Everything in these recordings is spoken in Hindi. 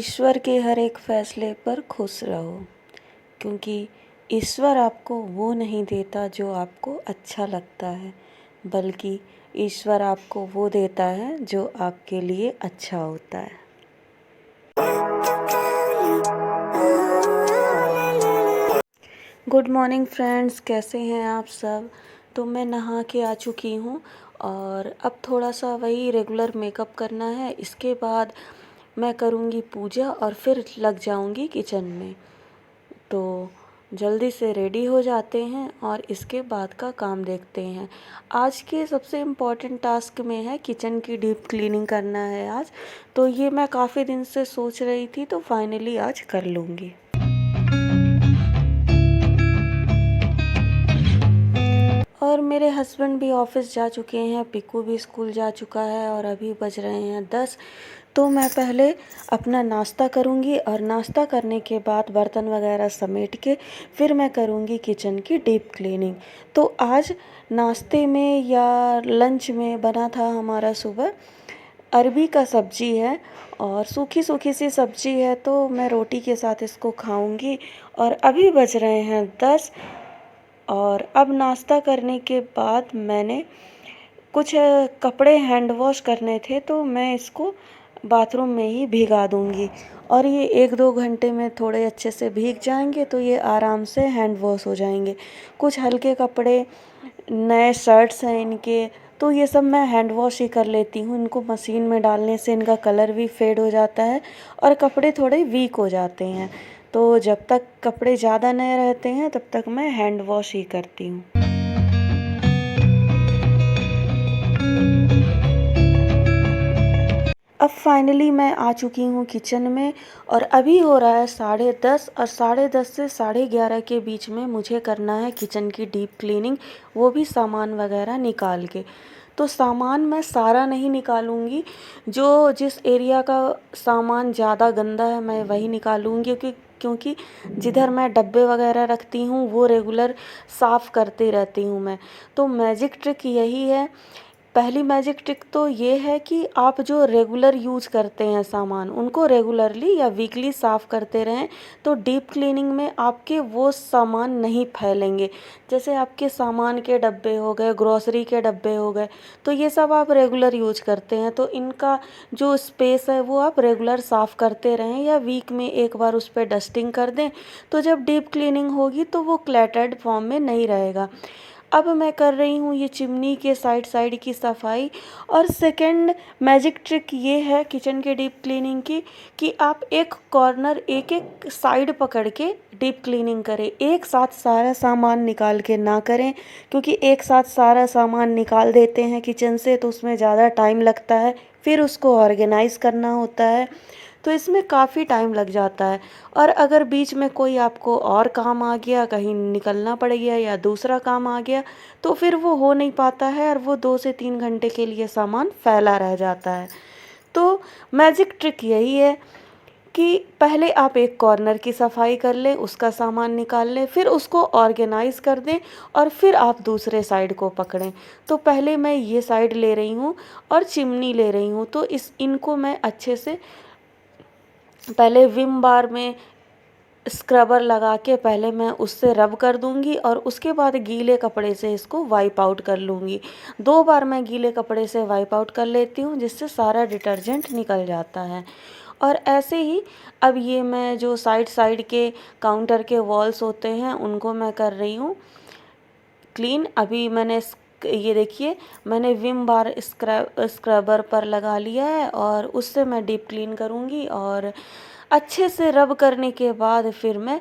ईश्वर के हर एक फैसले पर खुश रहो, क्योंकि ईश्वर आपको वो नहीं देता जो आपको अच्छा लगता है, बल्कि ईश्वर आपको वो देता है जो आपके लिए अच्छा होता है। गुड मॉर्निंग फ्रेंड्स, कैसे हैं आप सब। तो मैं नहा के आ चुकी हूँ और अब थोड़ा सा वही रेगुलर मेकअप करना है। इसके बाद मैं करूँगी पूजा और फिर लग जाऊँगी किचन में। तो जल्दी से रेडी हो जाते हैं और इसके बाद का काम देखते हैं। आज के सबसे इम्पॉर्टेंट टास्क में है किचन की डीप क्लीनिंग करना है आज। तो ये मैं काफ़ी दिन से सोच रही थी, तो फाइनली आज कर लूँगी। और मेरे हस्बैंड भी ऑफिस जा चुके हैं, पिकू भी स्कूल जा चुका है और अभी बज रहे हैं 10। तो मैं पहले अपना नाश्ता करूंगी और नाश्ता करने के बाद बर्तन वगैरह समेट के फिर मैं करूंगी किचन की डीप क्लीनिंग। तो आज नाश्ते में या लंच में बना था हमारा सुबह अरबी का सब्जी है और सूखी सूखी सी सब्जी है, तो मैं रोटी के साथ इसको खाऊंगी। और अभी बज रहे हैं 10 और अब नाश्ता करने के बाद मैंने कुछ कपड़े हैंड वॉश करने थे, तो मैं इसको बाथरूम में ही भिगा दूंगी और ये 1-2 घंटे में थोड़े अच्छे से भीग जाएंगे, तो ये आराम से हैंड वॉश हो जाएंगे। कुछ हल्के कपड़े, नए शर्ट्स हैं इनके, तो ये सब मैं हैंड वॉश ही कर लेती हूँ। इनको मशीन में डालने से इनका कलर भी फेड हो जाता है और कपड़े थोड़े वीक हो जाते हैं। तो जब तक कपड़े ज़्यादा नए रहते हैं तब तक मैं हैंड वॉश ही करती हूँ। अब फाइनली मैं आ चुकी हूँ किचन में और अभी हो रहा है 10:30 और 10:30 से 11:30 के बीच में मुझे करना है किचन की डीप क्लीनिंग, वो भी सामान वगैरह निकाल के। तो सामान मैं सारा नहीं निकालूंगी, जो जिस एरिया का सामान ज़्यादा गंदा है मैं वही निकालूंगी, क्योंकि जिधर मैं डब्बे वगैरह रखती हूँ वो रेगुलर साफ़ करती रहती हूँ मैं। तो मैजिक ट्रिक यही है। पहली मैजिक ट्रिक तो ये है कि आप जो रेगुलर यूज करते हैं सामान, उनको रेगुलरली या वीकली साफ़ करते रहें, तो डीप क्लीनिंग में आपके वो सामान नहीं फैलेंगे। जैसे आपके सामान के डब्बे हो गए, ग्रॉसरी के डब्बे हो गए, तो ये सब आप रेगुलर यूज करते हैं, तो इनका जो स्पेस है वो आप रेगुलर साफ़ करते रहें या वीक में एक बार उस पर डस्टिंग कर दें। तो जब डीप क्लीनिंग होगी तो वो क्लैटर्ड फॉर्म में नहीं रहेगा। अब मैं कर रही हूँ ये चिमनी के साइड की सफाई। और सेकंड मैजिक ट्रिक ये है किचन के डीप क्लीनिंग की कि आप एक कॉर्नर, एक एक साइड पकड़ के डीप क्लीनिंग करें। एक साथ सारा सामान निकाल के ना करें, क्योंकि एक साथ सारा सामान निकाल देते हैं किचन से तो उसमें ज़्यादा टाइम लगता है, फिर उसको ऑर्गेनाइज़ करना होता है, तो इसमें काफ़ी टाइम लग जाता है। और अगर बीच में कोई आपको और काम आ गया, कहीं निकलना पड़ गया या दूसरा काम आ गया, तो फिर वो हो नहीं पाता है और वो 2 से 3 घंटे के लिए सामान फैला रह जाता है। तो मैजिक ट्रिक यही है कि पहले आप एक कॉर्नर की सफाई कर लें, उसका सामान निकाल लें, फिर उसको ऑर्गेनाइज़ कर दें और फिर आप दूसरे साइड को पकड़ें। तो पहले मैं ये साइड ले रही हूँ और चिमनी ले रही हूँ, तो इनको मैं अच्छे से पहले विम बार में स्क्रबर लगा के पहले मैं उससे रब कर दूंगी और उसके बाद गीले कपड़े से इसको वाइप आउट कर लूँगी। 2 बार मैं गीले कपड़े से वाइप आउट कर लेती हूँ, जिससे सारा डिटर्जेंट निकल जाता है। और ऐसे ही अब ये मैं जो साइड के काउंटर के वॉल्स होते हैं उनको मैं कर रही हूँ क्लीन। अभी मैंने ये देखिए, मैंने विम बार स्क्रबर पर लगा लिया है और उससे मैं डीप क्लीन करूँगी। और अच्छे से रब करने के बाद फिर मैं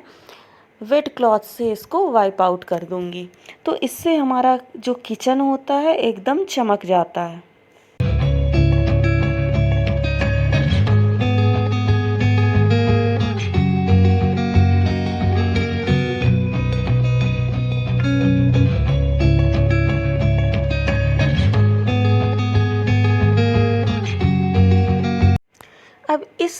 वेट क्लॉथ से इसको वाइप आउट कर दूँगी। तो इससे हमारा जो किचन होता है एकदम चमक जाता है। अब इस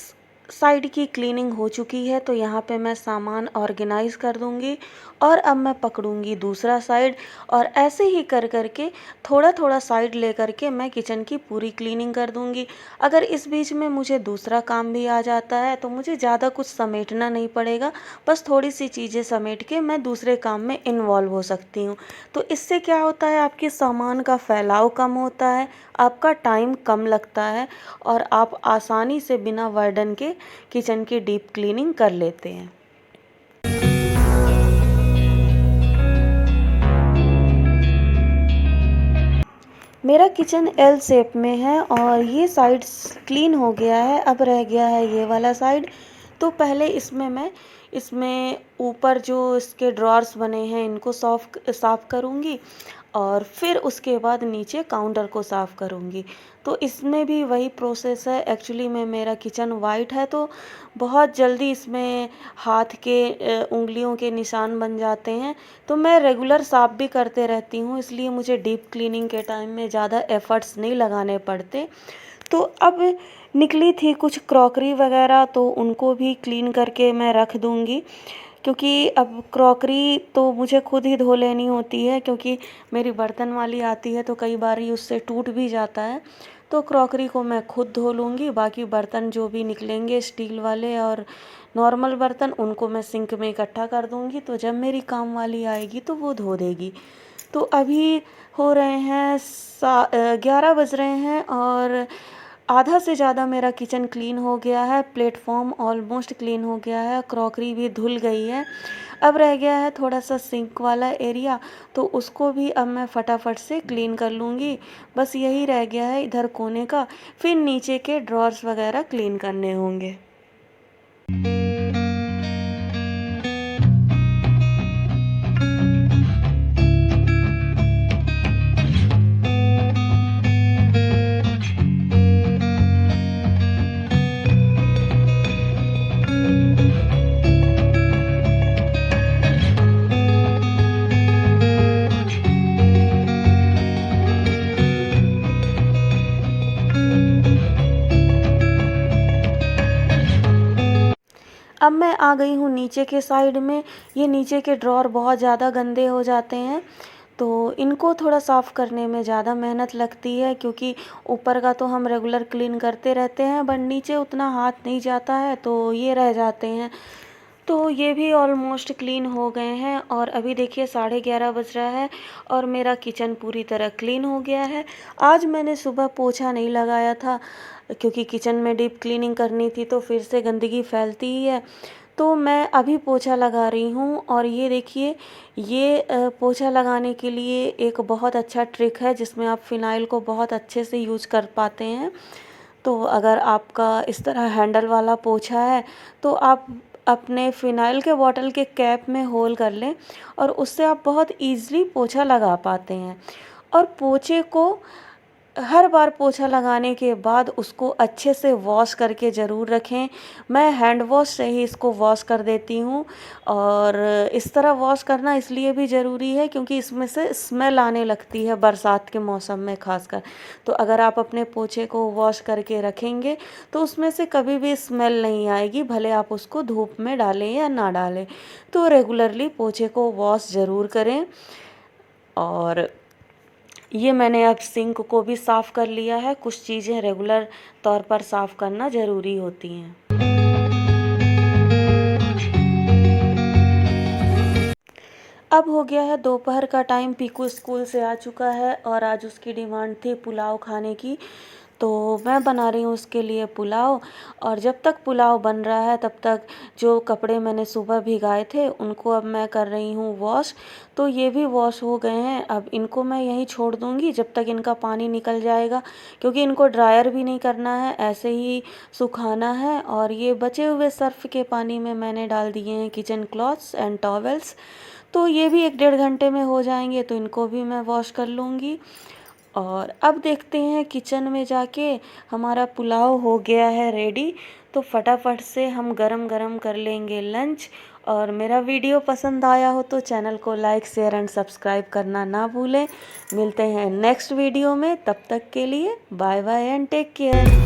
साइड की क्लीनिंग हो चुकी है, तो यहाँ पे मैं सामान ऑर्गेनाइज़ कर दूँगी और अब मैं पकड़ूँगी दूसरा साइड और ऐसे ही कर के थोड़ा थोड़ा साइड ले करके मैं किचन की पूरी क्लीनिंग कर दूँगी। अगर इस बीच में मुझे दूसरा काम भी आ जाता है तो मुझे ज़्यादा कुछ समेटना नहीं पड़ेगा, बस थोड़ी सी चीज़ें समेट के मैं दूसरे काम में इन्वॉल्व हो सकती हूँ। तो इससे क्या होता है, आपके सामान का फैलाव कम होता है, आपका टाइम कम लगता है और आप आसानी से बिना बर्डन के किचन की डीप क्लीनिंग कर लेते हैं। मेरा किचन एल शेप में है और ये साइड क्लीन हो गया है, अब रह गया है ये वाला साइड। तो पहले इसमें ऊपर जो इसके ड्रॉर्स बने हैं इनको साफ़ करूँगी और फिर उसके बाद नीचे काउंटर को साफ़ करूँगी। तो इसमें भी वही प्रोसेस है। एक्चुअली में मेरा किचन वाइट है तो बहुत जल्दी इसमें हाथ के उंगलियों के निशान बन जाते हैं, तो मैं रेगुलर साफ़ भी करते रहती हूँ, इसलिए मुझे डीप क्लीनिंग के टाइम में ज़्यादा एफ़र्ट्स नहीं लगाने पड़ते। तो अब निकली थी कुछ क्रॉकरी वगैरह, तो उनको भी क्लीन करके मैं रख दूँगी, क्योंकि अब क्रॉकरी तो मुझे खुद ही धो लेनी होती है, क्योंकि मेरी बर्तन वाली आती है तो कई बार ही उससे टूट भी जाता है। तो क्रॉकरी को मैं खुद धो लूँगी, बाकी बर्तन जो भी निकलेंगे स्टील वाले और नॉर्मल बर्तन उनको मैं सिंक में इकट्ठा कर दूँगी, तो जब मेरी काम वाली आएगी तो वो धो देगी। तो अभी हो रहे हैं 11 बज रहे हैं और आधा से ज़्यादा मेरा किचन क्लीन हो गया है, प्लेटफॉर्म ऑलमोस्ट क्लीन हो गया है, क्रॉकरी भी धुल गई है। अब रह गया है थोड़ा सा सिंक वाला एरिया, तो उसको भी अब मैं फटाफट से क्लीन कर लूँगी। बस यही रह गया है इधर कोने का, फिर नीचे के ड्रॉर्स वगैरह क्लीन करने होंगे। अब मैं आ गई हूँ नीचे के साइड में। ये नीचे के ड्रॉर बहुत ज़्यादा गंदे हो जाते हैं, तो इनको थोड़ा साफ़ करने में ज़्यादा मेहनत लगती है, क्योंकि ऊपर का तो हम रेगुलर क्लीन करते रहते हैं बट नीचे उतना हाथ नहीं जाता है, तो ये रह जाते हैं। तो ये भी ऑलमोस्ट क्लीन हो गए हैं और अभी देखिए 11:30 बज रहा है और मेरा किचन पूरी तरह क्लीन हो गया है। आज मैंने सुबह पोछा नहीं लगाया था, क्योंकि किचन में डीप क्लीनिंग करनी थी तो फिर से गंदगी फैलती ही है। तो मैं अभी पोछा लगा रही हूँ और ये देखिए, ये पोछा लगाने के लिए एक बहुत अच्छा ट्रिक है जिसमें आप फ़िनाइल को बहुत अच्छे से यूज़ कर पाते हैं। तो अगर आपका इस तरह हैंडल वाला पोछा है तो आप अपने फ़िनाइल के बॉटल के कैप में होल कर लें और उससे आप बहुत ईज़िली पोछा लगा पाते हैं। और पोछे को हर बार पोछा लगाने के बाद उसको अच्छे से वॉश करके ज़रूर रखें। मैं हैंड वॉश से ही इसको वॉश कर देती हूँ और इस तरह वॉश करना इसलिए भी ज़रूरी है क्योंकि इसमें से स्मेल आने लगती है बरसात के मौसम में ख़ासकर। तो अगर आप अपने पोछे को वॉश करके रखेंगे तो उसमें से कभी भी स्मेल नहीं आएगी, भले आप उसको धूप में डालें या ना डालें। तो रेगुलरली पोछे को वॉश ज़रूर करें। और ये मैंने अब सिंक को भी साफ़ कर लिया है। कुछ चीज़ें रेगुलर तौर पर साफ़ करना ज़रूरी होती हैं। अब हो गया है दोपहर का टाइम, पीकू स्कूल से आ चुका है और आज उसकी डिमांड थी पुलाव खाने की, तो मैं बना रही हूँ उसके लिए पुलाव। और जब तक पुलाव बन रहा है तब तक जो कपड़े मैंने सुबह भिगाए थे उनको अब मैं कर रही हूँ वॉश। तो ये भी वॉश हो गए हैं, अब इनको मैं यहीं छोड़ दूँगी जब तक इनका पानी निकल जाएगा, क्योंकि इनको ड्रायर भी नहीं करना है, ऐसे ही सुखाना है। और ये बचे हुए सर्फ़ के पानी में मैंने डाल दिए हैं किचन क्लॉथ्स एंड टॉवेल्स, तो ये भी 1-1.5 घंटे में हो जाएंगे, तो इनको भी मैं वॉश कर लूँगी। और अब देखते हैं किचन में जाके, हमारा पुलाव हो गया है रेडी, तो फटाफट से हम गरम गरम कर लेंगे लंच। और मेरा वीडियो पसंद आया हो तो चैनल को लाइक शेयर एंड सब्सक्राइब करना ना भूलें। मिलते हैं नेक्स्ट वीडियो में, तब तक के लिए bye bye and take care.